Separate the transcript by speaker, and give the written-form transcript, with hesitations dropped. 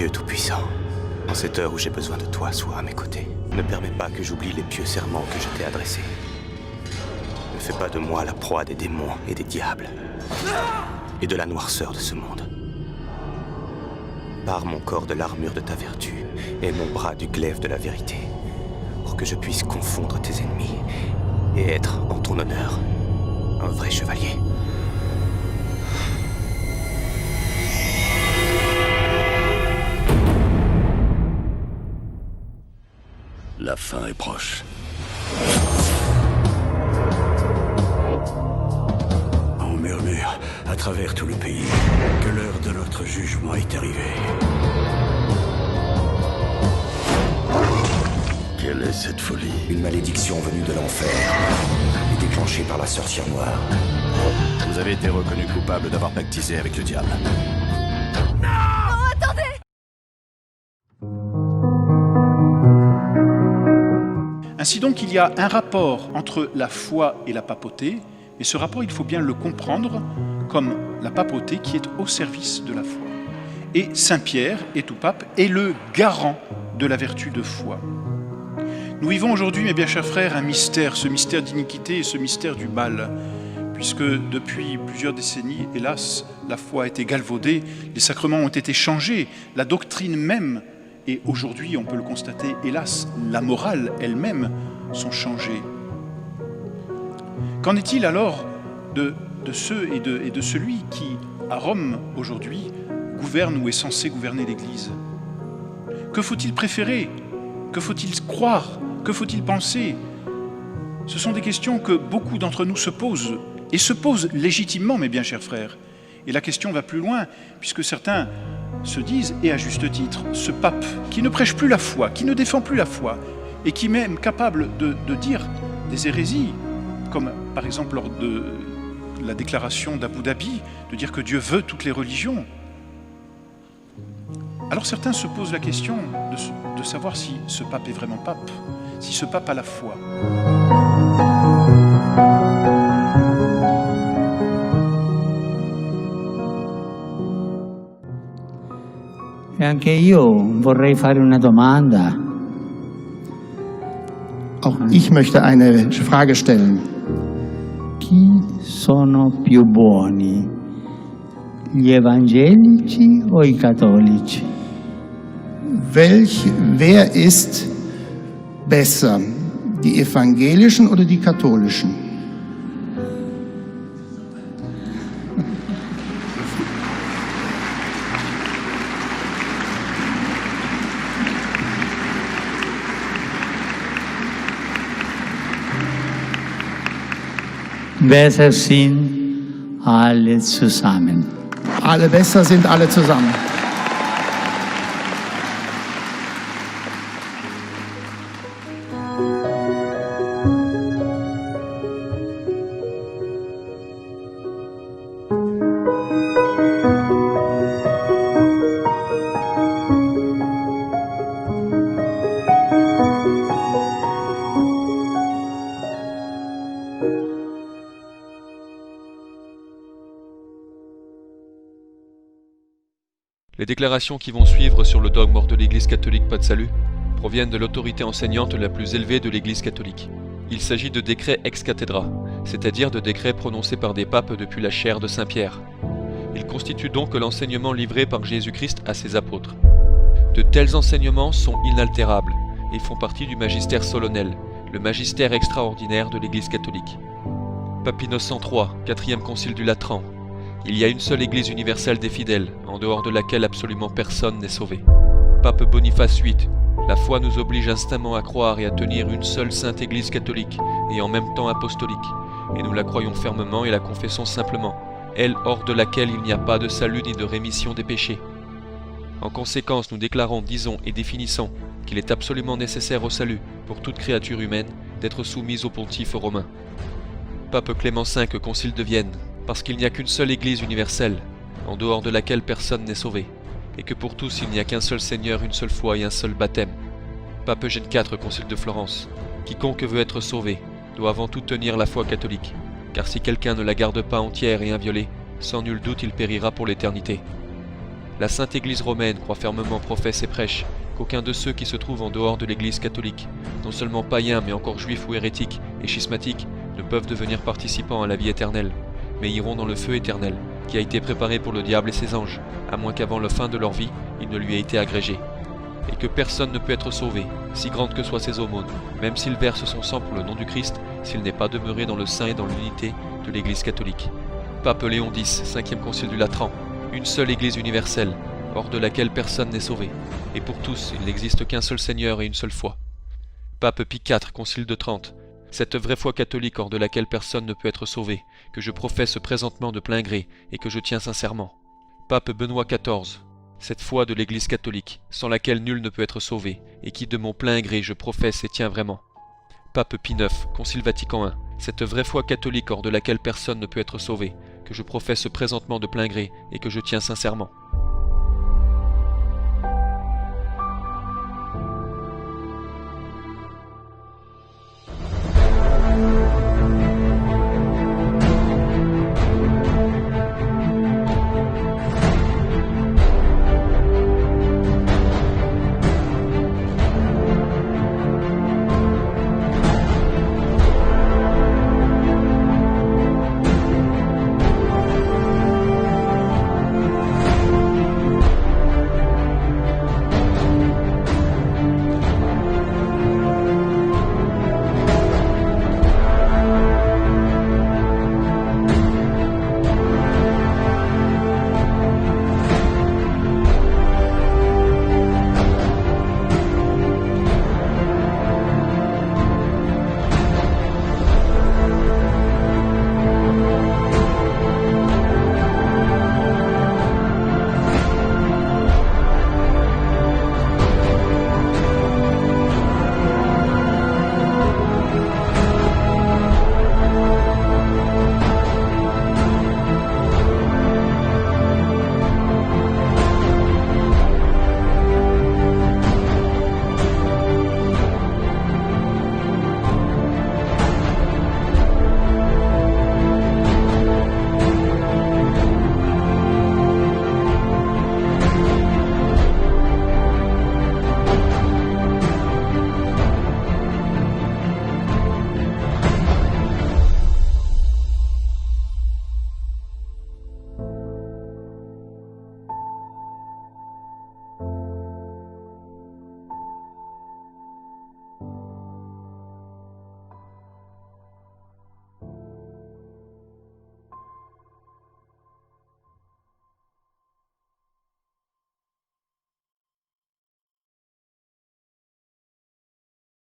Speaker 1: Dieu Tout-Puissant, en cette heure où j'ai besoin de toi, sois à mes côtés. Ne permets pas que j'oublie les pieux serments que je t'ai adressés. Ne fais pas de moi la proie des démons et des diables, et de la noirceur de ce monde. Pare mon corps de l'armure de ta vertu, et mon bras du glaive de la vérité, pour que je puisse confondre tes ennemis, et être, en ton honneur, un vrai chevalier.
Speaker 2: La fin est proche. On murmure à travers tout le pays que l'heure de notre jugement est arrivée. Quelle est cette folie?
Speaker 3: Une malédiction venue de l'enfer et déclenchée par la sorcière noire.
Speaker 2: Vous avez été reconnu coupable d'avoir pactisé avec le diable.
Speaker 4: Ainsi donc, il y a un rapport entre la foi et la papauté, et ce rapport, il faut bien le comprendre comme la papauté qui est au service de la foi. Et Saint Pierre, et tout pape, est le garant de la vertu de foi. Nous vivons aujourd'hui, mes bien chers frères, un mystère, ce mystère d'iniquité et ce mystère du mal, puisque depuis plusieurs décennies, hélas, la foi a été galvaudée, les sacrements ont été changés, la doctrine même, et aujourd'hui, on peut le constater, hélas, la morale elle-même sont changées. Qu'en est-il alors de ceux et de celui qui, à Rome aujourd'hui, gouverne ou est censé gouverner l'Église? Que faut-il préférer? Que faut-il croire? Que faut-il penser? Ce sont des questions que beaucoup d'entre nous se posent, et se posent légitimement, mes bien chers frères. Et la question va plus loin, puisque certains se disent, et à juste titre, ce pape qui ne prêche plus la foi, qui ne défend plus la foi, et qui est même capable de dire des hérésies, comme par exemple lors de la déclaration d'Abu Dhabi, de dire que Dieu veut toutes les religions. Alors certains se posent la question de savoir si ce pape est vraiment pape, si ce pape a la foi.
Speaker 5: E anche io vorrei fare una domanda.
Speaker 6: Auch ich möchte eine Frage stellen.
Speaker 5: Chi sono più buoni? Gli evangelici o i cattolici?
Speaker 6: Wer ist besser? Die evangelischen oder die katholischen?
Speaker 5: Besser sind alle zusammen.
Speaker 6: Alle besser sind alle zusammen.
Speaker 7: Les déclarations qui vont suivre sur le dogme hors de l'Église catholique pas de salut proviennent de l'autorité enseignante la plus élevée de l'Église catholique. Il s'agit de décrets ex cathedra, c'est-à-dire de décrets prononcés par des papes depuis la chaire de Saint Pierre. Ils constituent donc l'enseignement livré par Jésus-Christ à ses apôtres. De tels enseignements sont inaltérables et font partie du magistère solennel, le magistère extraordinaire de l'Église catholique. Pape Innocent III, 4e concile du Latran. Il y a une seule Église universelle des fidèles, en dehors de laquelle absolument personne n'est sauvé. Pape Boniface VIII, la foi nous oblige instamment à croire et à tenir une seule sainte Église catholique, et en même temps apostolique, et nous la croyons fermement et la confessons simplement, elle hors de laquelle il n'y a pas de salut ni de rémission des péchés. En conséquence, nous déclarons, disons et définissons qu'il est absolument nécessaire au salut, pour toute créature humaine, d'être soumise au pontife romain. Pape Clément V, concile de Vienne, parce qu'il n'y a qu'une seule Église universelle, en dehors de laquelle personne n'est sauvé, et que pour tous il n'y a qu'un seul Seigneur, une seule foi et un seul baptême. Pape Eugène IV, concile de Florence, quiconque veut être sauvé doit avant tout tenir la foi catholique, car si quelqu'un ne la garde pas entière et inviolée, sans nul doute il périra pour l'éternité. La Sainte Église romaine croit fermement, professe et prêche qu'aucun de ceux qui se trouvent en dehors de l'Église catholique, non seulement païens mais encore juifs ou hérétiques et schismatiques, ne peuvent devenir participants à la vie éternelle, mais iront dans le feu éternel, qui a été préparé pour le diable et ses anges, à moins qu'avant la fin de leur vie, il ne lui ait été agrégé. Et que personne ne peut être sauvé, si grande que soient ses aumônes, même s'il verse son sang pour le nom du Christ, s'il n'est pas demeuré dans le sein et dans l'unité de l'Église catholique. Pape Léon X, 5e concile du Latran, une seule Église universelle, hors de laquelle personne n'est sauvé, et pour tous il n'existe qu'un seul Seigneur et une seule foi. Pape Pie IV, concile de Trente, cette vraie foi catholique hors de laquelle personne ne peut être sauvé, que je professe présentement de plein gré et que je tiens sincèrement. Pape Benoît XIV, cette foi de l'Église catholique, sans laquelle nul ne peut être sauvé, et qui de mon plein gré je professe et tiens vraiment. Pape Pie IX, Concile Vatican I, cette vraie foi catholique hors de laquelle personne ne peut être sauvé, que je professe présentement de plein gré et que je tiens sincèrement.